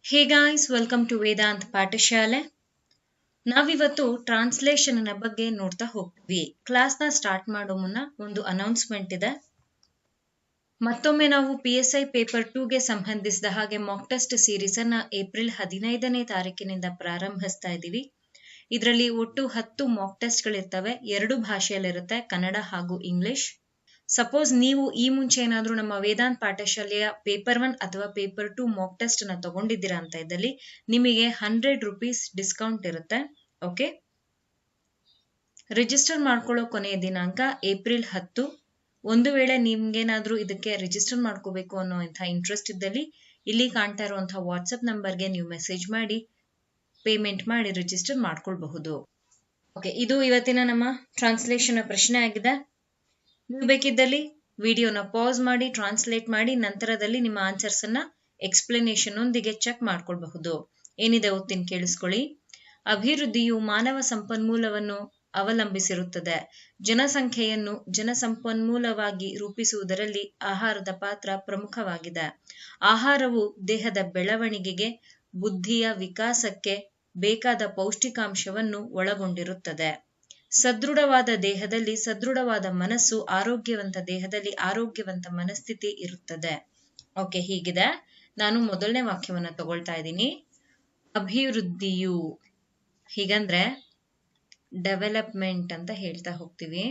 Hey guys, welcome to Vedant Pathashale. ನಾವಿವತ್ತು translation ಬಗ್ಗೆ ನೋಡ್ತಾ ಹೋಗ್ತೀವಿ. ಕ್ಲಾಸ್ನ ಸ್ಟಾರ್ಟ್ ಮಾಡೋ ಮುನ್ನ ಒಂದು ಅನೌನ್ಸ್ಮೆಂಟ್ ಇದೆ. ಮತ್ತೊಮ್ಮೆ ನಾವು PSI ಪೇಪರ್ 2ಗೆ ಸಂಬಂಧಿಸಿದ ಹಾಗೆ ಮಾಕ್ ಟೆಸ್ಟ್ ಸೀರೀಸ್ ಅನ್ನ ಏಪ್ರಿಲ್ 15ನೇ ತಾರೀಕಿನಿಂದ ಪ್ರಾರಂಭಿಸ್ತಾ ಇದ್ದೀವಿ. ಇದರಲ್ಲಿ ಒಟ್ಟು 10 ಮಾಕ್ ಟೆಸ್ಟ್ಗಳಿರ್ತವೆ. 2 ಭಾಷೆಯಲ್ಲಿರುತ್ತೆ, ಕನ್ನಡ ಹಾಗೂ ಇಂಗ್ಲಿಷ್. ಸಪೋಸ್ ನೀವು ಈ ಮುಂಚೆ ಏನಾದ್ರೂ ನಮ್ಮ ವೇದಾಂತ್ ಪಾಠಶಾಲೆಯ ಪೇಪರ್ 1 ಅಥವಾ ಪೇಪರ್ 2 ಮಾಕ್ ಟೆಸ್ಟ್ ಅನ್ನ ತಗೊಂಡಿದ್ದೀರಾ ಅಂತ ಇದ್ದಲ್ಲಿ ನಿಮಗೆ 100 ರೂಪೀಸ್ ಡಿಸ್ಕೌಂಟ್ ಇರುತ್ತೆ. ಓಕೆ, ರಿಜಿಸ್ಟರ್ ಮಾಡ್ಕೊಳ್ಳೋ ಕೊನೆಯ ದಿನಾಂಕ ಏಪ್ರಿಲ್ 10. ಒಂದು ವೇಳೆ ನಿಮ್ಗೇನಾದ್ರೂ ಇದಕ್ಕೆ ರಿಜಿಸ್ಟರ್ ಮಾಡ್ಕೋಬೇಕು ಅನ್ನೋಂಥ ಇಂಟ್ರೆಸ್ಟ್ ಇದ್ದಲ್ಲಿ ಇಲ್ಲಿ ಕಾಣ್ತಾ ಇರುವಂತಹ ವಾಟ್ಸ್ಆಪ್ ನಂಬರ್ಗೆ ನೀವು ಮೆಸೇಜ್ ಮಾಡಿ ಪೇಮೆಂಟ್ ಮಾಡಿ ರಿಜಿಸ್ಟರ್ ಮಾಡ್ಕೊಳ್ಬಹುದು. ಓಕೆ, ಇದು ಇವತ್ತಿನ ನಮ್ಮ ಟ್ರಾನ್ಸ್ಲೇಷನ್ ಪ್ರಶ್ನೆ ಆಗಿದೆ. ನೀವು ಬೇಕಿದ್ದಲ್ಲಿ ವಿಡಿಯೋನ ಪಾಸ್ ಮಾಡಿ ಟ್ರಾನ್ಸ್ಲೇಟ್ ಮಾಡಿ ನಂತರದಲ್ಲಿ ನಿಮ್ಮ ಆನ್ಸರ್ಸ್ ಅನ್ನ ಎಕ್ಸ್ಪ್ಲನೇಷನ್ ಒಂದಿಗೆ ಚೆಕ್ ಮಾಡ್ಕೊಳ್ಬಹುದು. ಏನಿದೆ ಓದ್ತೀನಿ, ಕೇಳಿಸ್ಕೊಳ್ಳಿ. ಅಭಿವೃದ್ಧಿಯು ಮಾನವ ಸಂಪನ್ಮೂಲವನ್ನು ಅವಲಂಬಿಸಿರುತ್ತದೆ. ಜನಸಂಖ್ಯೆಯನ್ನು ಜನಸಂಪನ್ಮೂಲವಾಗಿ ರೂಪಿಸುವುದರಲ್ಲಿ ಆಹಾರದ ಪಾತ್ರ ಪ್ರಮುಖವಾಗಿದೆ. ಆಹಾರವು ದೇಹದ ಬೆಳವಣಿಗೆಗೆ, ಬುದ್ಧಿಯ ವಿಕಾಸಕ್ಕೆ ಬೇಕಾದ ಪೌಷ್ಟಿಕಾಂಶವನ್ನು ಒಳಗೊಂಡಿರುತ್ತದೆ. ಸದೃಢವಾದ ದೇಹದಲ್ಲಿ ಸದೃಢವಾದ ಮನಸ್ಸು, ಆರೋಗ್ಯವಂತ ದೇಹದಲ್ಲಿ ಆರೋಗ್ಯವಂತ ಮನಸ್ಥಿತಿ ಇರುತ್ತದೆ. ಓಕೆ, ಹೀಗಿದೆ. ನಾನು ಮೊದಲನೇ ವಾಕ್ಯವನ್ನ ತಗೊಳ್ತಾ ಇದ್ದೀನಿ. ಅಭಿವೃದ್ಧಿಯು, ಹೀಗಂದ್ರೆ ಡೆವಲಪ್ಮೆಂಟ್ ಅಂತ ಹೇಳ್ತಾ ಹೋಗ್ತೀವಿ.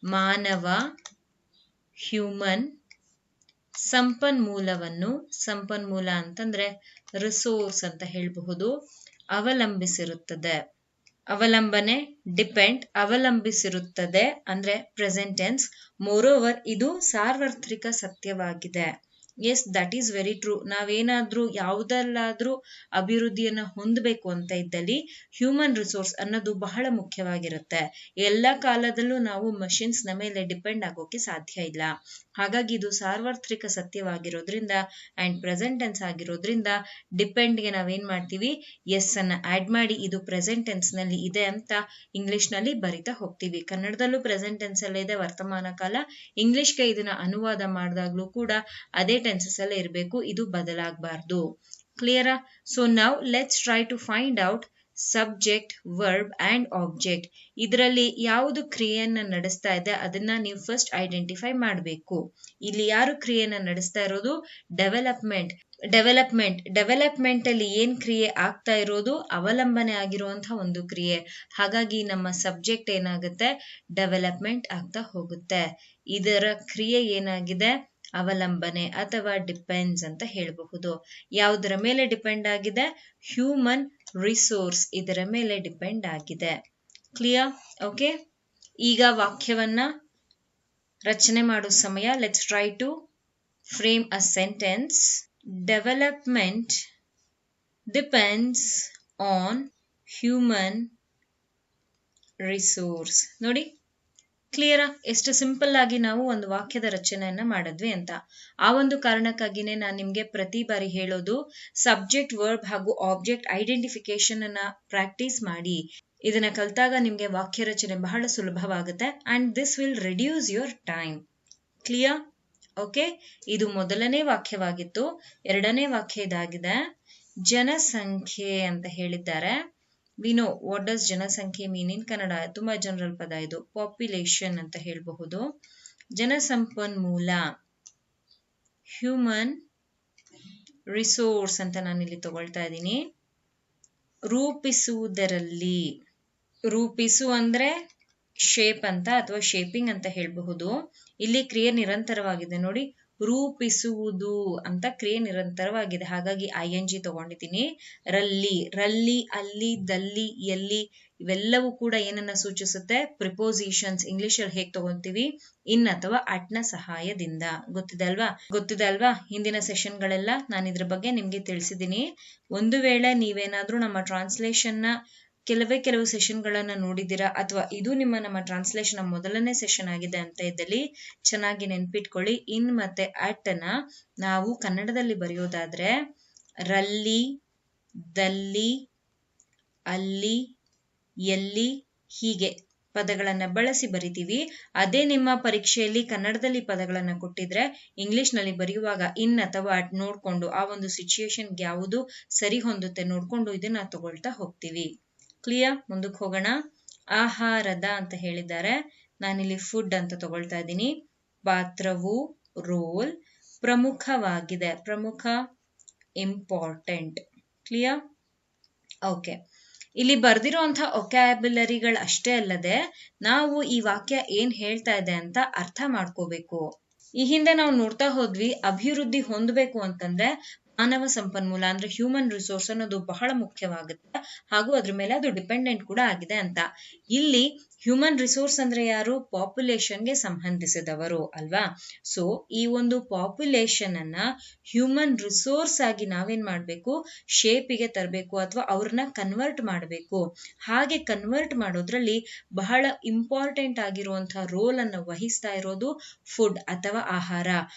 ಮಾನವ, ಹ್ಯೂಮನ್, ಸಂಪನ್ಮೂಲವನ್ನು, ಸಂಪನ್ಮೂಲ ಅಂತಂದ್ರೆ ರಿಸೋರ್ಸ್ ಅಂತ ಹೇಳಬಹುದು, ಅವಲಂಬಿಸಿರುತ್ತದೆ. ಅವಲಂಬನೆ ಡಿಪೆಂಡ್, ಅವಲಂಬಿಸಿರುತ್ತದೆ ಅಂದ್ರೆ ಪ್ರೆಸೆಂಟ್ ಟೆನ್ಸ್. ಮೋರೋವರ್, ಇದು ಸಾರ್ವತ್ರಿಕ ಸತ್ಯವಾಗಿದೆ. Yes, that is very true. ನಾವೇನಾದ್ರೂ ಯಾವುದಲ್ಲಾದ್ರೂ ಅಭಿವೃದ್ಧಿಯನ್ನ ಹೊಂದಬೇಕು ಅಂತ ಇದ್ದಲ್ಲಿ ಹ್ಯೂಮನ್ ರಿಸೋರ್ಸ್ ಅನ್ನೋದು ಬಹಳ ಮುಖ್ಯವಾಗಿರುತ್ತೆ. ಎಲ್ಲ ಕಾಲದಲ್ಲೂ ನಾವು ಮಷಿನ್ಸ್ ನ ಮೇಲೆ ಡಿಪೆಂಡ್ ಆಗೋಕೆ ಸಾಧ್ಯ ಇಲ್ಲ. ಹಾಗಾಗಿ ಇದು ಸಾರ್ವತ್ರಿಕ ಸತ್ಯವಾಗಿರೋದ್ರಿಂದ ಅಂಡ್ ಪ್ರೆಸೆಂಟ್ ಟೆನ್ಸ್ ಆಗಿರೋದ್ರಿಂದ ಡಿಪೆಂಡ್ ಗೆ ನಾವೇನ್ ಮಾಡ್ತೀವಿ, ಎಸ್ ಅನ್ನ ಆಡ್ ಮಾಡಿ ಇದು ಪ್ರೆಸೆಂಟ್ ಟೆನ್ಸ್ ನಲ್ಲಿ ಇದೆ ಅಂತ ಇಂಗ್ಲಿಷ್ ನಲ್ಲಿ ಬರಿತಾ ಹೋಗ್ತೀವಿ. ಕನ್ನಡದಲ್ಲೂ ಪ್ರೆಸೆಂಟ್ ಟೆನ್ಸ್ ಅಲ್ಲೇ ಇದೆ ವರ್ತಮಾನ ಕಾಲ. ಇಂಗ್ಲಿಷ್ಗೆ ಇದನ್ನ ಅನುವಾದ ಮಾಡಿದಾಗ್ಲೂ ಕೂಡ ಅದೇ ಟೆನ್ಸಸ್ ಅಲ್ಲೇ ಇರಬೇಕು, ಇದು ಬದಲಾಗಬಾರ್ದು. ಕ್ಲಿಯರಾ? So now let's try to find out subject, verb and object. ಇದರಲ್ಲಿ ಯಾವುದು ಕ್ರಿಯೆಯನ್ನ ನಡೆಸ್ತಾ ಇದೆ ಅದನ್ನ ನೀವು ಫಸ್ಟ್ ಐಡೆಂಟಿಫೈ ಮಾಡಬೇಕು. ಇಲ್ಲಿ ಯಾರು ಕ್ರಿಯೆಯನ್ನ ನಡೆಸ್ತಾ ಇರೋದು? ಡೆವಲಪ್ಮೆಂಟ್. ಡೆವಲಪ್ಮೆಂಟ್ ಅಲ್ಲಿ ಏನ್ ಕ್ರಿಯೆ ಆಗ್ತಾ ಇರೋದು? ಅವಲಂಬನೆ ಆಗಿರುವಂತಹ ಒಂದು ಕ್ರಿಯೆ. ಹಾಗಾಗಿ ನಮ್ಮ ಸಬ್ಜೆಕ್ಟ್ ಏನಾಗುತ್ತೆ? ಡೆವಲಪ್ಮೆಂಟ್ ಆಗ್ತಾ ಹೋಗುತ್ತೆ. ಇದರ ಕ್ರಿಯೆ ಏನಾಗಿದೆ? ಅವಲಂಬನೆ ಅಥವಾ ಡಿಪೆಂಡ್ಸ್ ಅಂತ ಹೇಳಬಹುದು. ಯಾವುದರ ಮೇಲೆ ಡಿಪೆಂಡ್ ಆಗಿದೆ? ಹ್ಯೂಮನ್ ರಿಸೋರ್ಸ್ ಇದರ ಮೇಲೆ ಡಿಪೆಂಡ್ ಆಗಿದೆ. ಕ್ಲಿಯರ್? ಓಕೆ, ಈಗ ವಾಕ್ಯವನ್ನ ರಚನೆ ಮಾಡೋ ಸಮಯ. Let's try to frame a sentence. Development depends on human resource. ನೋಡಿ, ಕ್ಲಿಯರಾ? ಎಷ್ಟು ಸಿಂಪಲ್ ಆಗಿ ನಾವು ಒಂದು ವಾಕ್ಯದ ರಚನೆಯನ್ನ ಮಾಡಿದ್ವಿ ಅಂತ. ಆ ಒಂದು ಕಾರಣಕ್ಕಾಗಿನೇ ನಾನು ನಿಮ್ಗೆ ಪ್ರತಿ ಬಾರಿ ಹೇಳೋದು, ಸಬ್ಜೆಕ್ಟ್, ವರ್ಬ್ ಹಾಗೂ ಆಬ್ಜೆಕ್ಟ್ ಐಡೆಂಟಿಫಿಕೇಶನ್ ಅನ್ನ ಪ್ರಾಕ್ಟೀಸ್ ಮಾಡಿ. ಇದನ್ನ ಕಲ್ತಾಗ ನಿಮ್ಗೆ ವಾಕ್ಯ ರಚನೆ ಬಹಳ ಸುಲಭವಾಗುತ್ತೆ and this will reduce your time. Clear? Okay, ಇದು ಮೊದಲನೇ ವಾಕ್ಯವಾಗಿತ್ತು. ಎರಡನೇ ವಾಕ್ಯ ಇದಾಗಿದೆ. ಜನಸಂಖ್ಯೆ ಅಂತ ಹೇಳಿದ್ದಾರೆ. ವಿ ನೋ ವಾಟ್ ಡಸ್ ಜನಸಂಖ್ಯೆ ಮೀನ್ ಇನ್ ಕನ್ನಡ. ತುಂಬಾ ಜನರಲ್ ಪದ ಇದು. ಪಾಪ್ಯುಲೇಷನ್ ಅಂತ ಹೇಳಬಹುದು. ಜನಸಂಪನ್ಮೂಲ, ಹ್ಯೂಮನ್ ರಿಸೋರ್ಸ್ ಅಂತ ನಾನು ಇಲ್ಲಿ ತಗೊಳ್ತಾ ಇದ್ದೀನಿ. ರೂಪಿಸುವುದರಲ್ಲಿ, ರೂಪಿಸು ಅಂದ್ರೆ ಶೇಪ್ ಅಂತ ಅಥವಾ ಶೇಪಿಂಗ್ ಅಂತ ಹೇಳಬಹುದು. ಇಲ್ಲಿ ಕ್ರಿಯೆ ನಿರಂತರವಾಗಿದೆ ನೋಡಿ. ರೂಪಿಸುವುದು ಅಂತ ಕ್ರಿಯೆ ನಿರಂತರವಾಗಿದೆ, ಹಾಗಾಗಿ ING ತಗೊಂಡಿದ್ದೀನಿ. ರಲ್ಲಿ, ಅಲ್ಲಿ, ದಲ್ಲಿ, ಎಲ್ಲಿ ಇವೆಲ್ಲವೂ ಕೂಡ ಏನನ್ನ ಸೂಚಿಸುತ್ತೆ? ಪ್ರಿಪೋಸಿಷನ್ಸ್. ಇಂಗ್ಲಿಷ್ ಅಲ್ಲಿ ಹೇಗೆ ತಗೊಂತೀವಿ? ಇನ್ ಅಥವಾ ಅಟ್ ನ ಸಹಾಯದಿಂದ. ಗೊತ್ತಿದೆ ಅಲ್ವಾ? ಹಿಂದಿನ ಸೆಷನ್ ಗಳೆಲ್ಲ ನಾನು ಇದ್ರ ಬಗ್ಗೆ ನಿಮ್ಗೆ ತಿಳಿಸಿದ್ದೀನಿ. ಒಂದು ವೇಳೆ ನೀವೇನಾದ್ರೂ ನಮ್ಮ ಟ್ರಾನ್ಸ್ಲೇಷನ್ ನ ಕೆಲವು ಸೆಷನ್ ಗಳನ್ನ ನೋಡಿದ್ದೀರಾ ಅಥವಾ ಇದು ನಮ್ಮ ಟ್ರಾನ್ಸ್ಲೇಷನ್ ಮೊದಲನೇ ಸೆಷನ್ ಆಗಿದೆ ಅಂತ ಇದ್ದಲ್ಲಿ ಚೆನ್ನಾಗಿ ನೆನ್ಪಿಟ್ಕೊಳ್ಳಿ. ಇನ್ ಮತ್ತೆ ಅಟ್ ನ ನಾವು ಕನ್ನಡದಲ್ಲಿ ಬರೆಯೋದಾದ್ರೆ ರಲ್ಲಿ, ದಲ್ಲಿ, ಅಲ್ಲಿ, ಎಲ್ಲಿ ಹೀಗೆ ಪದಗಳನ್ನ ಬಳಸಿ ಬರಿತೀವಿ. ಅದೇ ನಿಮ್ಮ ಪರೀಕ್ಷೆಯಲ್ಲಿ ಕನ್ನಡದಲ್ಲಿ ಪದಗಳನ್ನ ಕೊಟ್ಟಿದ್ರೆ ಇಂಗ್ಲಿಷ್ ನಲ್ಲಿ ಬರೆಯುವಾಗ ಇನ್ ಅಥವಾ ಅಟ್ ನೋಡ್ಕೊಂಡು ಆ ಒಂದು ಸಿಚುಯೇಷನ್ ಯಾವುದು ಸರಿ ಹೊಂದುತ್ತೆ ನೋಡ್ಕೊಂಡು ಇದನ್ನ ತಗೊಳ್ತಾ ಹೋಗ್ತೀವಿ. ಕ್ಲಿಯರ್? ಮುಂದಕ್ಕೆ ಹೋಗೋಣ. ಆಹಾರದ ಅಂತ ಹೇಳಿದ್ದಾರೆ, ನಾನಿಲ್ಲಿ ಫುಡ್ ಅಂತ ತಗೊಳ್ತಾ ಇದ್ದೀನಿ. ಪಾತ್ರವು ರೋಲ್, ಪ್ರಮುಖವಾಗಿದೆ, ಪ್ರಮುಖ ಇಂಪಾರ್ಟೆಂಟ್. ಕ್ಲಿಯರ್? ಓಕೆ. ಇಲ್ಲಿ ಬರ್ದಿರೋಂಥ ಒಕ್ಯಾಬ್ಯುಲರಿಗಳು ಅಷ್ಟೇ ಅಲ್ಲದೆ ನಾವು ಈ ವಾಕ್ಯ ಏನ್ ಹೇಳ್ತಾ ಇದೆ ಅಂತ ಅರ್ಥ ಮಾಡ್ಕೋಬೇಕು. ಈ ಹಿಂದೆ ನಾವು ನೋಡ್ತಾ ಹೋದ್ವಿ, ಅಭಿವೃದ್ಧಿ ಹೊಂದಬೇಕು ಅಂತಂದ್ರೆ ಮಾನವ ಸಂಪನ್ಮೂಲ ಅಂದ್ರೆ ಹ್ಯೂಮನ್ ರಿಸೋರ್ಸ್ ಅನ್ನೋದು ಬಹಳ ಮುಖ್ಯವಾಗುತ್ತೆ, ಹಾಗೂ ಅದ್ರ ಮೇಲೆ ಅದು ಡಿಪೆಂಡೆಂಟ್ ಕೂಡ ಆಗಿದೆ ಅಂತ. ಇಲ್ಲಿ ಹ್ಯೂಮನ್ ರಿಸೋರ್ಸ್ ಅಂದ್ರೆ ಯಾರು? ಪಾಪ್ಯುಲೇಷನ್ಗೆ ಸಂಬಂಧಿಸಿದವರು ಅಲ್ವಾ? ಸೊ ಈ ಒಂದು ಪಾಪ್ಯುಲೇಷನ್ ಅನ್ನ ಹ್ಯೂಮನ್ ರಿಸೋರ್ಸ್ ಆಗಿ ನಾವೇನ್ ಮಾಡ್ಬೇಕು? ಶೇಪಿಗೆ ತರಬೇಕು ಅಥವಾ ಅವ್ರನ್ನ ಕನ್ವರ್ಟ್ ಮಾಡಬೇಕು. ಹಾಗೆ ಕನ್ವರ್ಟ್ ಮಾಡೋದ್ರಲ್ಲಿ ಬಹಳ ಇಂಪಾರ್ಟೆಂಟ್ ಆಗಿರುವಂತಹ ರೋಲ್ ಅನ್ನ ವಹಿಸ್ತಾ ಇರೋದು ಫುಡ್ ಅಥವಾ ಆಹಾರ.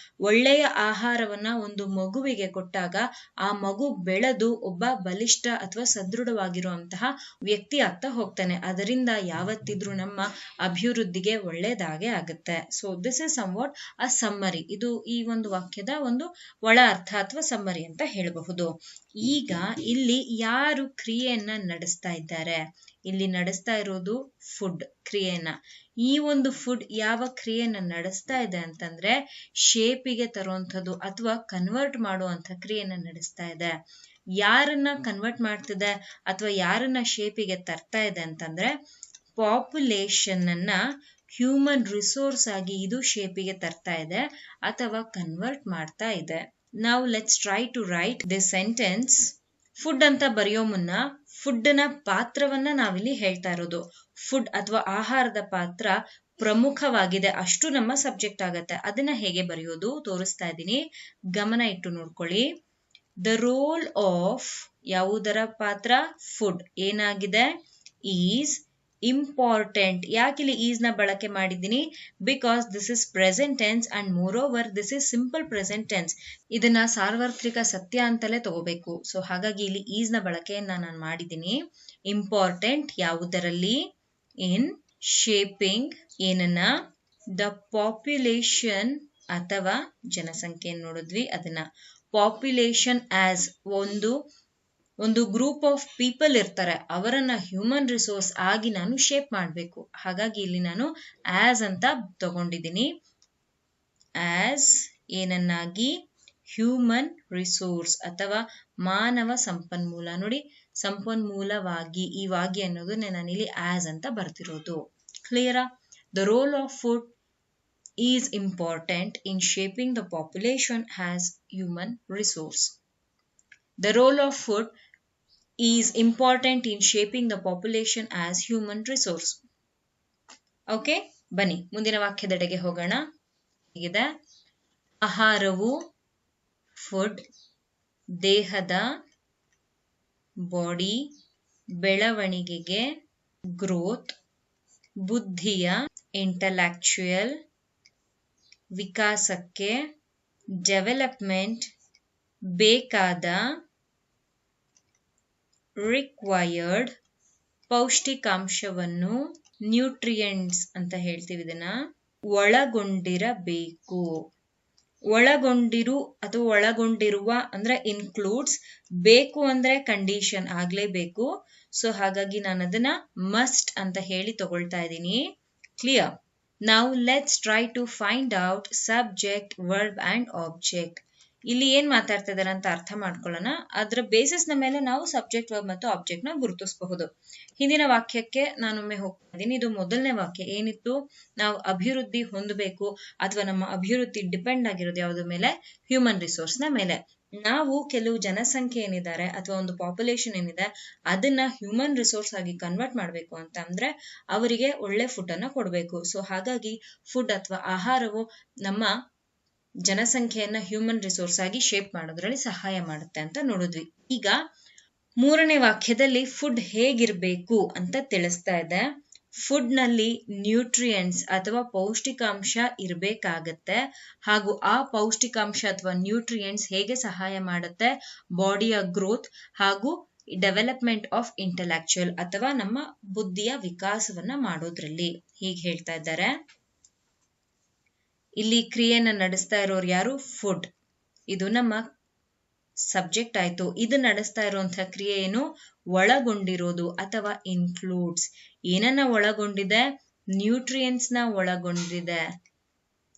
ಒಳ್ಳೆಯ ಆಹಾರವನ್ನ ಒಂದು ಮಗುವಿಗೆ ಕೊಟ್ಟಾಗ ಆ ಮಗು ಬೆಳೆದು ಒಬ್ಬ ಬಲಿಷ್ಠ ಅಥವಾ ಸದೃಢವಾಗಿರುವಂತಹ ವ್ಯಕ್ತಿ ಆಗ್ತಾ ಹೋಗ್ತಾನೆ. ಅದರಿಂದ ಯಾವತ್ತಿದ್ರೂ ನಮ್ಮ ಅಭಿವೃದ್ಧಿಗೆ ಒಳ್ಳೇದಾಗೆ ಆಗುತ್ತೆ. So this is somewhat a summary. ಇದು ಈ ಒಂದು ವಾಕ್ಯದ ಒಂದು ಒಳ ಅರ್ಥ ಅಥವಾ ಸಮ್ಮರಿ ಅಂತ ಹೇಳಬಹುದು. ಈಗ ಇಲ್ಲಿ ಯಾರು ಕ್ರಿಯೆಯನ್ನ ನಡೆಸ್ತಾ ಇದ್ದಾರೆ? ಇಲ್ಲಿ ನಡೆಸ್ತಾ ಇರೋದು ಫುಡ್ ಕ್ರಿಯೆನ. ಈ ಒಂದು ಫುಡ್ ಯಾವ ಕ್ರಿಯೆನ ನಡೆಸ್ತಾ ಇದೆ ಅಂತಂದ್ರೆ ಶೇಪಿಗೆ ತರುವಂಥದ್ದು ಅಥವಾ ಕನ್ವರ್ಟ್ ಮಾಡುವಂತ ಕ್ರಿಯೆನ ನಡೆಸ್ತಾ ಇದೆ. ಯಾರನ್ನ ಕನ್ವರ್ಟ್ ಮಾಡ್ತಿದೆ ಅಥವಾ ಯಾರನ್ನ ಶೇಪಿಗೆ ತರ್ತಾ ಇದೆ ಅಂತಂದ್ರೆ ಪಾಪ್ಯುಲೇಷನ್ ಅನ್ನ ಹ್ಯೂಮನ್ ರಿಸೋರ್ಸ್ ಆಗಿ ಇದು ಶೇಪಿಗೆ ತರ್ತಾ ಇದೆ ಅಥವಾ ಕನ್ವರ್ಟ್ ಮಾಡ್ತಾ ಇದೆ. ನಾವು let's try to write this sentence. Food ಅಂತ ಬರೆಯೋ ಮುನ್ನ ಫುಡ್ ನ ಪಾತ್ರವನ್ನ ನಾವಿಲ್ಲಿ ಹೇಳ್ತಾ ಇರೋದು. ಫುಡ್ ಅಥವಾ ಆಹಾರದ ಪಾತ್ರ ಪ್ರಮುಖವಾಗಿದೆ, ಅಷ್ಟು ನಮ್ಮ ಸಬ್ಜೆಕ್ಟ್ ಆಗತ್ತೆ. ಅದನ್ನ ಹೇಗೆ ಬರೆಯೋದು ತೋರಿಸ್ತಾ ಇದ್ದೀನಿ, ಗಮನ ಇಟ್ಟು ನೋಡ್ಕೊಳ್ಳಿ. ದ ರೋಲ್ ಆಫ್ ಯಾವುದರ ಪಾತ್ರ? ಫುಡ್ ಏನಾಗಿದೆ? Is important. ಯಾಕಿಲ್ಲಿ ಈಸ್ ನ ಬಳಕೆ ಮಾಡಿದ್ದೀನಿ? Because this is present tense and more over this is simple present tense. ಇದನ್ನ ಸಾರ್ವತ್ರಿಕ ಸತ್ಯ ಅಂತಲೇ ತಗೋಬೇಕು. ಸೊ ಹಾಗಾಗಿ ಇಲ್ಲಿ ಈಸ್ ನ ಬಳಕೆಯನ್ನ ನಾನು ಮಾಡಿದ್ದೀನಿ. ಇಂಪಾರ್ಟೆಂಟ್ ಯಾವುದರಲ್ಲಿ? ಇನ್ ಶೇಪಿಂಗ್ ಏನನ್ನ? ದ ಪಾಪ್ಯುಲೇಷನ್ ಅಥವಾ ಜನಸಂಖ್ಯೆ ನೋಡಿದ್ವಿ ಅದನ್ನ. ಪಾಪ್ಯುಲೇಷನ್ ಆಸ್ ಒಂದು ಗ್ರೂಪ್ ಆಫ್ ಪೀಪಲ್ ಇರ್ತಾರೆ, ಅವರನ್ನ ಹ್ಯೂಮನ್ ರಿಸೋರ್ಸ್ ಆಗಿ ನಾನು ಶೇಪ್ ಮಾಡಬೇಕು. ಹಾಗಾಗಿ ಇಲ್ಲಿ ನಾನು ಆಸ್ ಅಂತ ತಗೊಂಡಿದ್ದೀನಿ. ಆಸ್ ಏನನ್ನಾಗಿ? ಹ್ಯೂಮನ್ ರಿಸೋರ್ಸ್ ಅಥವಾ ಮಾನವ ಸಂಪನ್ಮೂಲ. ನೋಡಿ, ಸಂಪನ್ಮೂಲವಾಗಿ ಈ ವಾಗಿ ಅನ್ನೋದು ನಾನಿಲ್ಲಿ ಆಸ್ ಅಂತ ಬರ್ತಿರೋದು. ಕ್ಲಿಯರಾ? The role of food is important in shaping the population as human resource. The role of food is important in shaping the population as human resource. Okay, ಬನ್ನಿ ಮುಂದಿನ ವಾಕ್ಯದೆಡೆಗೆ ಹೋಗೋಣ. ಹೀಗಿದೆ, ಆಹಾರವು ಫುಡ್ ದೇಹದ ಬಾಡಿ ಬೆಳವಣಿಗೆಗೆ ಗ್ರೋತ್, ಬುದ್ಧಿಯ ಇಂಟೆಲೆಕ್ಚುಯಲ್ ವಿಕಾಸಕ್ಕೆ development ಬೇಕಾದ ರಿಕ್ವೈರ್ಡ್ ಪೌಷ್ಟಿಕಾಂಶವನ್ನು ನ್ಯೂಟ್ರಿಯೆಂಟ್ಸ್ ಅಂತ ಹೇಳ್ತೀವಿ, ಇದನ್ನ ಒಳಗೊಂಡಿರಬೇಕು. ಒಳಗೊಂಡಿರು ಅಥವಾ ಒಳಗೊಂಡಿರುವ ಅಂದ್ರೆ ಇನ್ಕ್ಲೂಡ್ಸ್, ಬೇಕು ಅಂದ್ರೆ ಕಂಡೀಷನ್ ಆಗ್ಲೇಬೇಕು. ಸೊ ಹಾಗಾಗಿ ನಾನು ಅದನ್ನ ಮಸ್ಟ್ ಅಂತ ಹೇಳಿ ತಗೊಳ್ತಾ ಇದ್ದೀನಿ. Clear? Now let's try to find out subject, verb and object. ಇಲ್ಲಿ ಏನ್ ಮಾತಾಡ್ತಾ ಇದಾರೆ ಅಂತ ಅರ್ಥ ಮಾಡ್ಕೊಳ್ಳೋಣ. ಅದ್ರ ಬೇಸಿಸ್ ನ ಮೇಲೆ ನಾವು ಸಬ್ಜೆಕ್ಟ್, ವರ್ಬ್ ಮತ್ತು ಆಬ್ಜೆಕ್ಟ್ ನ ಗುರುತಿಸಬಹುದು. ಹಿಂದಿನ ವಾಕ್ಯಕ್ಕೆ ನಾನೊಮ್ಮೆ ಹೋಗ್ತಾ ಇದ್ದೀನಿ. ಇದು ಮೊದಲನೇ ವಾಕ್ಯ ಏನಿತ್ತು? ನಾವು ಅಭಿವೃದ್ಧಿ ಹೊಂದಬೇಕು ಅಥವಾ ನಮ್ಮ ಅಭಿವೃದ್ಧಿ ಡಿಪೆಂಡ್ ಆಗಿರೋದು ಯಾವುದ್ರ ಮೇಲೆ? ಹ್ಯೂಮನ್ ರಿಸೋರ್ಸ್ ನ ಮೇಲೆ. ನಾವು ಕೆಲವು ಜನಸಂಖ್ಯೆ ಏನಿದ್ದಾರೆ ಅಥವಾ ಒಂದು ಪಾಪ್ಯುಲೇಷನ್ ಏನಿದೆ ಅದನ್ನ ಹ್ಯೂಮನ್ ರಿಸೋರ್ಸ್ ಆಗಿ ಕನ್ವರ್ಟ್ ಮಾಡ್ಬೇಕು ಅಂತ ಅಂದ್ರೆ ಅವರಿಗೆ ಒಳ್ಳೆ ಫುಡ್ ಅನ್ನ ಕೊಡ್ಬೇಕು. ಸೊ ಹಾಗಾಗಿ ಫುಡ್ ಅಥವಾ ಆಹಾರವು ನಮ್ಮ ಜನಸಂಖ್ಯೆಯನ್ನ ಹ್ಯೂಮನ್ ರಿಸೋರ್ಸ್ ಆಗಿ ಶೇಪ್ ಮಾಡೋದ್ರಲ್ಲಿ ಸಹಾಯ ಮಾಡುತ್ತೆ ಅಂತ ನೋಡಿದ್ವಿ. ಈಗ ಮೂರನೇ ವಾಕ್ಯದಲ್ಲಿ ಫುಡ್ ಹೇಗಿರ್ಬೇಕು ಅಂತ ತಿಳಿಸ್ತಾ ಇದೆ. ಫುಡ್ ನಲ್ಲಿ ನ್ಯೂಟ್ರಿಯೆಂಟ್ಸ್ ಅಥವಾ ಪೌಷ್ಟಿಕಾಂಶ ಇರಬೇಕಾಗತ್ತೆ, ಹಾಗೂ ಆ ಪೌಷ್ಟಿಕಾಂಶ ಅಥವಾ ನ್ಯೂಟ್ರಿಯೆಂಟ್ಸ್ ಹೇಗೆ ಸಹಾಯ ಮಾಡುತ್ತೆ? ಬಾಡಿಯ ಗ್ರೋತ್ ಹಾಗೂ ಡೆವಲಪ್ಮೆಂಟ್ ಆಫ್ ಇಂಟೆಲೆಕ್ಚುಯಲ್ ಅಥವಾ ನಮ್ಮ ಬುದ್ಧಿಯ ವಿಕಾಸವನ್ನ ಮಾಡೋದ್ರಲ್ಲಿ. ಹೀಗೆ ಹೇಳ್ತಾ ಇದ್ದಾರೆ. ಇಲ್ಲಿ ಕ್ರಿಯೆಯನ್ನ ನಡೆಸ್ತಾ ಇರೋರು ಯಾರು? ಫುಡ್. ಇದು ನಮ್ಮ ಸಬ್ಜೆಕ್ಟ್ ಆಯ್ತು. ಇದು ನಡೆಸ್ತಾ ಇರುವಂತಹ ಕ್ರಿಯೆ ಏನು? ಒಳಗೊಂಡಿರೋದು ಅಥವಾ ಇನ್ಕ್ಲೂಡ್ಸ್. ಏನನ್ನ ಒಳಗೊಂಡಿದೆ? ನ್ಯೂಟ್ರಿಯೆಂಟ್ಸ್ ನ ಒಳಗೊಂಡಿದೆ.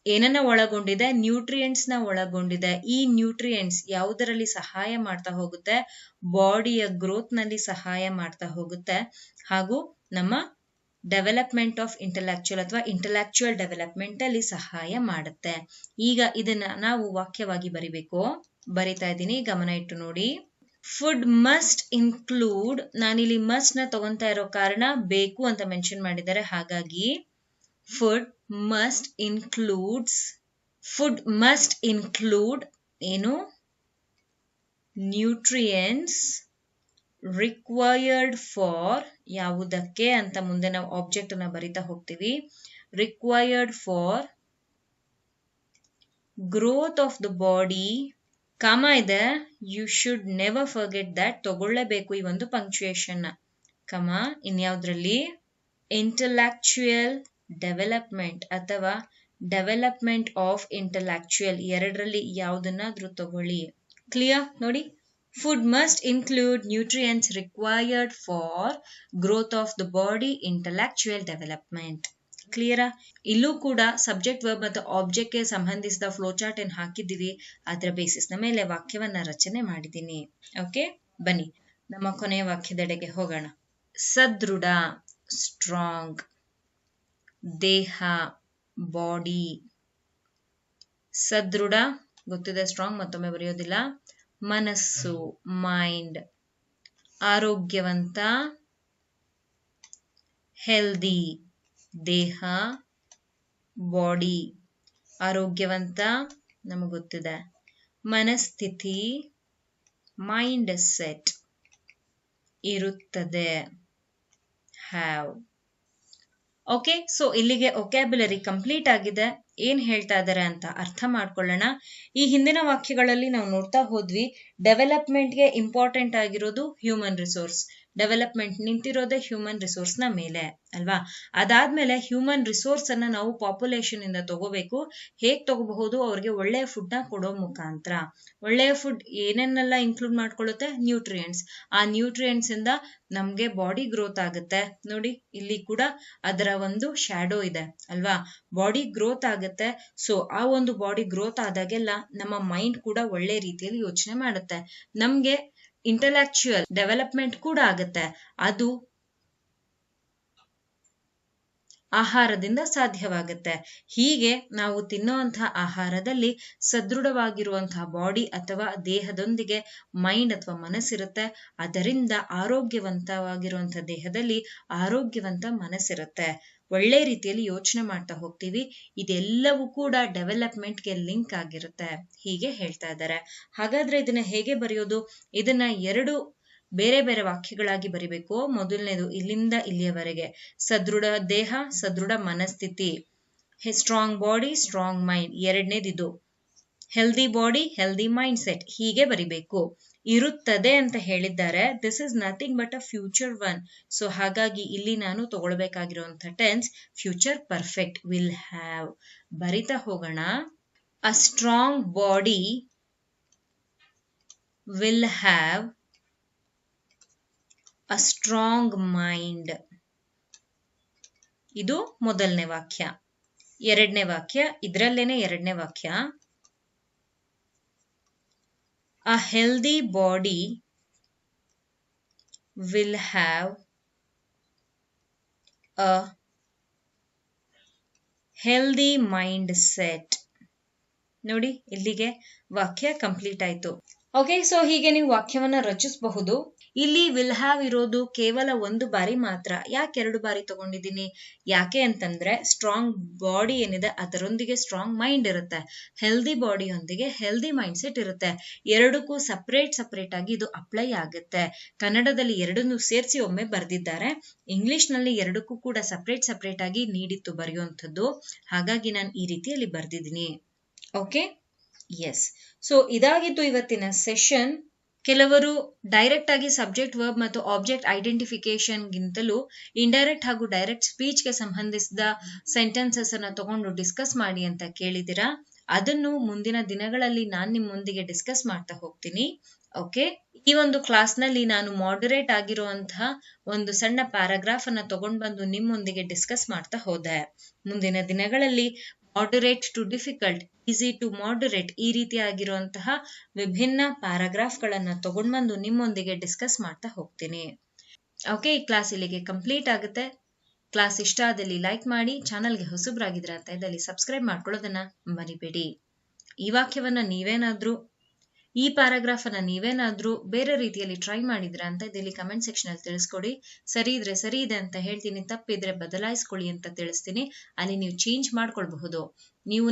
ಏನನ್ನ ಒಳಗೊಂಡಿದೆ? ನ್ಯೂಟ್ರಿಯೆಂಟ್ಸ್ ನ ಒಳಗೊಂಡಿದೆ. ಈ ನ್ಯೂಟ್ರಿಯೆಂಟ್ಸ್ ಯಾವುದರಲ್ಲಿ ಸಹಾಯ ಮಾಡ್ತಾ ಹೋಗುತ್ತೆ? ಬಾಡಿಯ ಗ್ರೋತ್ ನಲ್ಲಿ ಸಹಾಯ ಮಾಡ್ತಾ ಹೋಗುತ್ತೆ ಹಾಗೂ ನಮ್ಮ ಡೆವಲಪ್ಮೆಂಟ್ ಆಫ್ ಇಂಟೆಲೆಕ್ಚುಯಲ್ ಅಥವಾ ಇಂಟೆಲೆಕ್ಚುಯಲ್ ಡೆವಲಪ್ಮೆಂಟ್ ಅಲ್ಲಿ ಸಹಾಯ ಮಾಡುತ್ತೆ. ಈಗ ಇದನ್ನ ನಾವು ವಾಕ್ಯವಾಗಿ ಬರಿಬೇಕು. ಬರಿತಾ ಇದ್ದೀನಿ, ಗಮನ ಇಟ್ಟು ನೋಡಿ. ಫುಡ್ ಮಸ್ಟ್ ಇನ್ಕ್ಲೂಡ್, ನಾನಿಲ್ಲಿ ಮಸ್ಟ್ ನ ತಗೊಂತಾ ಇರೋ ಕಾರಣ ಬೇಕು ಅಂತ ಮೆನ್ಷನ್ ಮಾಡಿದ್ದಾರೆ, ಹಾಗಾಗಿ ಫುಡ್ ಮಸ್ಟ್ ಇನ್ಕ್ಲೂಡ್ ಏನು? ನ್ಯೂಟ್ರಿಯೆಂಟ್ಸ್ ರಿಕ್ವೈರ್ಡ್ ಫಾರ್, ಯಾವುದಕ್ಕೆ ಅಂತ ಮುಂದೆ ನಾವು ಆಬ್ಜೆಕ್ಟ್ ಅನ್ನ ಬರಿತಾ ಹೋಗ್ತೀವಿ. Required for growth of the body, comma ಇದೆ, you should never forget that, ತಗೊಳ್ಳೇಬೇಕು ಈ ಒಂದು ಪಂಕ್ಚುಯೇಷನ್. ಕಮ ಇನ್ಯಾವುದ್ರಲ್ಲಿ? ಇಂಟೆಲೆಕ್ಚುಯಲ್ ಡೆವಲಪ್ಮೆಂಟ್ ಅಥವಾ ಡೆವಲಪ್ಮೆಂಟ್ ಆಫ್ ಇಂಟೆಲೆಕ್ಚುಯಲ್, ಎರಡರಲ್ಲಿ ಯಾವುದನ್ನಾದ್ರೂ ತಗೊಳ್ಳಿ. ಕ್ಲಿಯರ್ ನೋಡಿ. Food must include nutrients required for growth of the body, intellectual development. ಕ್ಲಿಯರಾ? ಇಲ್ಲೂ ಕೂಡ ಸಬ್ಜೆಕ್ಟ್ ವರ್ಬ್ ಮತ್ತು ಆಬ್ಜೆಕ್ಟ್ ಗೆ ಸಂಬಂಧಿಸಿದ ಫ್ಲೋ ಚಾರ್ಟ್ ಏನ್ ಹಾಕಿದ್ದೀವಿ, ಅದರ ಬೇಸಿಸ್ ನ ಮೇಲೆ ವಾಕ್ಯವನ್ನ ರಚನೆ ಮಾಡಿದ್ದೀನಿ. ಓಕೆ, ಬನ್ನಿ ನಮ್ಮ ಕೊನೆಯ ವಾಕ್ಯದೆಡೆಗೆ ಹೋಗೋಣ. ಸದೃಢ, ಸ್ಟ್ರಾಂಗ್. ದೇಹ, ಬಾಡಿ. ಸದೃಢ ಗೊತ್ತಿದೆ, ಸ್ಟ್ರಾಂಗ್ ಮತ್ತೊಮ್ಮೆ ಬರೆಯೋದಿಲ್ಲ. ಮನಸ್ಸು, ಮೈಂಡ್. ಆರೋಗ್ಯವಂತ, ಹೆಲ್ದಿ. ದೇಹ, ಬಾಡಿ. ಆರೋಗ್ಯವಂತ ನಮಗೆ ಗೊತ್ತಿದೆ. ಮನಸ್ಥಿತಿ, ಮೈಂಡ್ ಸೆಟ್. ಇರುತ್ತದೆ, ಹ್ಯಾವ್. ಓಕೆ, ಸೊ ಇಲ್ಲಿಗೆ ಒಕ್ಯಾಬ್ಯುಲರಿ ಕಂಪ್ಲೀಟ್ ಆಗಿದೆ. ಏನ್ ಹೇಳ್ತಾ ಇದ್ದಾರೆ ಅಂತ ಅರ್ಥ ಮಾಡ್ಕೊಳ್ಳೋಣ. ಈ ಹಿಂದಿನ ವಾಕ್ಯಗಳಲ್ಲಿ ನಾವು ನೋಡ್ತಾ ಹೋದ್ವಿ, ಡೆವಲಪ್ಮೆಂಟ್ಗೆ ಇಂಪಾರ್ಟೆಂಟ್ ಆಗಿರೋದು ಹ್ಯೂಮನ್ ರಿಸೋರ್ಸ್. ಡೆವಲಪ್ಮೆಂಟ್ ನಿಂತಿರೋದೇ ಹ್ಯೂಮನ್ ರಿಸೋರ್ಸ್ ನ ಮೇಲೆ ಅಲ್ವಾ. ಅದಾದ್ಮೇಲೆ ಹ್ಯೂಮನ್ ರಿಸೋರ್ಸ್ ಅನ್ನ ನಾವು ಪಾಪ್ಯುಲೇಷನ್ ಇಂದ ತಗೋಬೇಕು. ಹೇಗ್ ತಗೋಬಹುದು? ಅವ್ರಿಗೆ ಒಳ್ಳೆಯ ಫುಡ್ ನ ಕೊಡೋ ಮುಖಾಂತರ. ಒಳ್ಳೆಯ ಫುಡ್ ಏನೇನೆಲ್ಲ ಇನ್ಕ್ಲೂಡ್ ಮಾಡ್ಕೊಳ್ಳುತ್ತೆ? ನ್ಯೂಟ್ರಿಯೆಂಟ್ಸ್. ಆ ನ್ಯೂಟ್ರಿಯೆಂಟ್ಸ್ ಇಂದ ನಮ್ಗೆ ಬಾಡಿ ಗ್ರೋತ್ ಆಗುತ್ತೆ. ನೋಡಿ ಇಲ್ಲಿ ಕೂಡ ಅದರ ಒಂದು ಶ್ಯಾಡೋ ಇದೆ ಅಲ್ವಾ. ಬಾಡಿ ಗ್ರೋತ್ ಆಗುತ್ತೆ. ಸೊ ಆ ಒಂದು ಬಾಡಿ ಗ್ರೋತ್ ಆದಾಗೆಲ್ಲ ನಮ್ಮ ಮೈಂಡ್ ಕೂಡ ಒಳ್ಳೆ ರೀತಿಯಲ್ಲಿ ಯೋಚನೆ ಮಾಡುತ್ತೆ. ನಮ್ಗೆ ಇಂಟೆಲೆಕ್ಚುಯಲ್ ಡೆವಲಪ್ಮೆಂಟ್ ಕೂಡ ಆಗುತ್ತೆ. ಅದು ಆಹಾರದಿಂದ ಸಾಧ್ಯವಾಗುತ್ತೆ. ಹೀಗೆ ನಾವು ತಿನ್ನುವಂತಹ ಆಹಾರದಲ್ಲಿ ಸದೃಢವಾಗಿರುವಂತಹ ಬಾಡಿ ಅಥವಾ ದೇಹದೊಂದಿಗೆ ಮೈಂಡ್ ಅಥವಾ ಮನಸ್ಸಿರುತ್ತೆ. ಅದರಿಂದ ಆರೋಗ್ಯವಂತವಾಗಿರುವಂತಹ ದೇಹದಲ್ಲಿ ಆರೋಗ್ಯವಂತ ಮನಸ್ಸಿರುತ್ತೆ. ಒಳ್ಳೆ ರೀತಿಯಲ್ಲಿ ಯೋಚನೆ ಮಾಡ್ತಾ ಹೋಗ್ತೀವಿ. ಇದೆಲ್ಲವೂ ಕೂಡ ಡೆವಲಪ್ಮೆಂಟ್ಗೆ ಲಿಂಕ್ ಆಗಿರುತ್ತೆ. ಹೀಗೆ ಹೇಳ್ತಾ ಇದ್ದಾರೆ. ಹಾಗಾದ್ರೆ ಇದನ್ನ ಹೇಗೆ ಬರೆಯೋದು? ಇದನ್ನ ಎರಡು ಬೇರೆ ಬೇರೆ ವಾಕ್ಯಗಳಾಗಿ ಬರಿಬೇಕು. ಮೊದಲನೇದು ಇಲ್ಲಿಂದ ಇಲ್ಲಿಯವರೆಗೆ ಸದೃಢ ದೇಹ, ಸದೃಢ ಮನಸ್ಥಿತಿ. Strong body, strong mind. ಎರಡನೇದು ಇದು healthy body, healthy mindset. ಹೀಗೆ ಬರಿಬೇಕು. ಇರುತ್ತದೆ ಅಂತ ಹೇಳಿದ್ದಾರೆ. This is nothing but a future one. So ಹಾಗಾಗಿ ಇಲ್ಲಿ ನಾನು ತಗೊಳ್ಬೇಕಾಗಿರುವಂತ tense future perfect, will have. ಬರಿತಾ ಹೋಗೋಣ. A strong body will have a strong mind. ಇದು ಮೊದಲನೇ ವಾಕ್ಯ. ಎರಡನೇ ವಾಕ್ಯ ಇದರಲ್ಲೇನೆ ಎರಡನೇ ವಾಕ್ಯ. A healthy body will have a healthy mindset. ನೋಡಿ ಇಲ್ಲಿಗೆ ವಾಕ್ಯ ಕಂಪ್ಲೀಟ್ ಆಯ್ತು. ಓಕೆ, ಸೊ ಹೀಗೆ ನೀವು ವಾಕ್ಯವನ್ನ ರಚಿಸಬಹುದು. ಇಲ್ಲಿ ವಿಲ್ ಹ್ಯಾವ್ ಇರೋದು ಕೇವಲ ಒಂದು ಬಾರಿ ಮಾತ್ರ. ಯಾಕೆ ಎರಡು ಬಾರಿ ತಗೊಂಡಿದ್ದೀನಿ? ಯಾಕೆ ಅಂತಂದ್ರೆ ಸ್ಟ್ರಾಂಗ್ ಬಾಡಿ ಏನಿದೆ ಅದರೊಂದಿಗೆ ಸ್ಟ್ರಾಂಗ್ ಮೈಂಡ್ ಇರುತ್ತೆ. ಹೆಲ್ದಿ ಬಾಡಿಯೊಂದಿಗೆ ಹೆಲ್ದಿ ಮೈಂಡ್ ಸೆಟ್ ಇರುತ್ತೆ. ಎರಡಕ್ಕೂ ಸಪರೇಟ್ ಆಗಿ ಇದು ಅಪ್ಲೈ ಆಗುತ್ತೆ. ಕನ್ನಡದಲ್ಲಿ ಎರಡನ್ನೂ ಸೇರಿಸಿ ಒಮ್ಮೆ ಬರೆದಿದ್ದಾರೆ. ಇಂಗ್ಲಿಷ್ ನಲ್ಲಿ ಎರಡಕ್ಕೂ ಕೂಡ ಸಪರೇಟ್ ಆಗಿ ನೀಡಿತ್ತು ಬರೆಯುವಂಥದ್ದು. ಹಾಗಾಗಿ ನಾನು ಈ ರೀತಿಯಲ್ಲಿ ಬರೆದಿದ್ದೀನಿ. Okay, S. ಸೊ ಇದಾಗಿತ್ತು ಇವತ್ತಿನ ಸೆಷನ್. ಕೆಲವರು ಡೈರೆಕ್ಟ್ ಆಗಿ ಸಬ್ಜೆಕ್ಟ್ ವರ್ಬ್ ಮತ್ತು ಆಬ್ಜೆಕ್ಟ್ ಐಡೆಂಟಿಫಿಕೇಶನ್ ಗಿಂತಲೂ ಇಂಡೈರೆಕ್ಟ್ ಹಾಗೂ ಡೈರೆಕ್ಟ್ ಸ್ಪೀಚ್ ಗೆ ಸಂಬಂಧಿಸಿದ ಸೆಂಟೆನ್ಸಸ್ ಅನ್ನ ತಗೊಂಡು ಡಿಸ್ಕಸ್ ಮಾಡಿ ಅಂತ ಕೇಳಿದಿರಾ. ಅದನ್ನು ಮುಂದಿನ ದಿನಗಳಲ್ಲಿ ನಾನು ನಿಮ್ಮೊಂದಿಗೆ ಡಿಸ್ಕಸ್ ಮಾಡ್ತಾ ಹೋಗ್ತೀನಿ. ಓಕೆ, ಈ ಒಂದು ಕ್ಲಾಸ್ ನಲ್ಲಿ ನಾನು ಮಾಡರೇಟ್ ಆಗಿರುವಂತಹ ಒಂದು ಸಣ್ಣ ಪ್ಯಾರಾಗ್ರಾಫ್ ಅನ್ನ ತಗೊಂಡ್ ಬಂದು ನಿಮ್ಮೊಂದಿಗೆ ಡಿಸ್ಕಸ್ ಮಾಡ್ತಾ ಹೋದೆ. ಮುಂದಿನ ದಿನಗಳಲ್ಲಿ moderate to difficult, easy to moderate, ಈ ರೀತಿಯಾಗಿರುವಂತಹ ವಿಭಿನ್ನ ಪ್ಯಾರಾಗ್ರಾಫ್ ಗಳನ್ನ ತಗೊಂಡ್ ಬಂದು ನಿಮ್ಮೊಂದಿಗೆ ಡಿಸ್ಕಸ್ ಮಾಡ್ತಾ ಹೋಗ್ತೀನಿ. ಓಕೆ, ಈ ಕ್ಲಾಸ್ ಇಲ್ಲಿಗೆ ಕಂಪ್ಲೀಟ್ ಆಗುತ್ತೆ. ಕ್ಲಾಸ್ ಇಷ್ಟ ಆದಲ್ಲಿ ಲೈಕ್ ಮಾಡಿ, ಚಾನಲ್ಗೆ ಹೊಸಬ್ರಾಗಿದ್ರೆ ಅಂತ ಇದ್ದಲ್ಲಿ ಸಬ್ಸ್ಕ್ರೈಬ್ ಮಾಡ್ಕೊಳ್ಳೋದನ್ನ ಮರಿಬೇಡಿ. ಈ ವಾಕ್ಯವನ್ನ ನೀವೇನಾದ್ರೂ, ಈ ಪ್ಯಾರಾಗ್ರಾಫ್ ಅನ್ನ ನೀವೇನಾದ್ರೂ ಬೇರೆ ರೀತಿಯಲ್ಲಿ ಟ್ರೈ ಮಾಡಿದ್ರ ಅಂತ ಇದ್ದಲ್ಲಿ ಕಮೆಂಟ್ ಸೆಕ್ಷನ್ ಅಲ್ಲಿ ತಿಳಿಸ್ಕೊಡಿ. ಸರಿ ಇದ್ರೆ ಸರಿ ಇದೆ ಅಂತ ಹೇಳ್ತೀನಿ, ತಪ್ಪಿದ್ರೆ ಬದಲಾಯಿಸ್ಕೊಳ್ಳಿ ಅಂತ ತಿಳಿಸ್ತೀನಿ. ಅಲ್ಲಿ ನೀವು ಚೇಂಜ್ ಮಾಡ್ಕೊಳ್ಬಹುದು. ನೀವು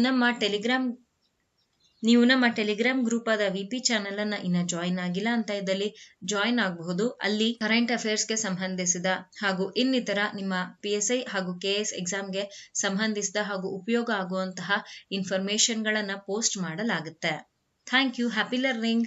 ನಮ್ಮ ಟೆಲಿಗ್ರಾಮ್ ಗ್ರೂಪ್ ಆದ ವಿಪಿ ಚಾನೆಲ್ ಅನ್ನ ಇನ್ನ ಜಾಯಿನ್ ಆಗಿಲ್ಲ ಅಂತ ಇದ್ದಲ್ಲಿ ಜಾಯಿನ್ ಆಗಬಹುದು. ಅಲ್ಲಿ ಕರೆಂಟ್ ಅಫೇರ್ಸ್ ಗೆ ಸಂಬಂಧಿಸಿದ ಹಾಗೂ ಇನ್ನಿತರ ನಿಮ್ಮ PSI ಹಾಗೂ KS ಎಕ್ಸಾಮ್ಗೆ ಸಂಬಂಧಿಸಿದ ಹಾಗೂ ಉಪಯೋಗ ಆಗುವಂತಹ ಇನ್ಫಾರ್ಮೇಶನ್ ಗಳನ್ನ ಪೋಸ್ಟ್ ಮಾಡಲಾಗುತ್ತೆ. Thank you. Happy learning.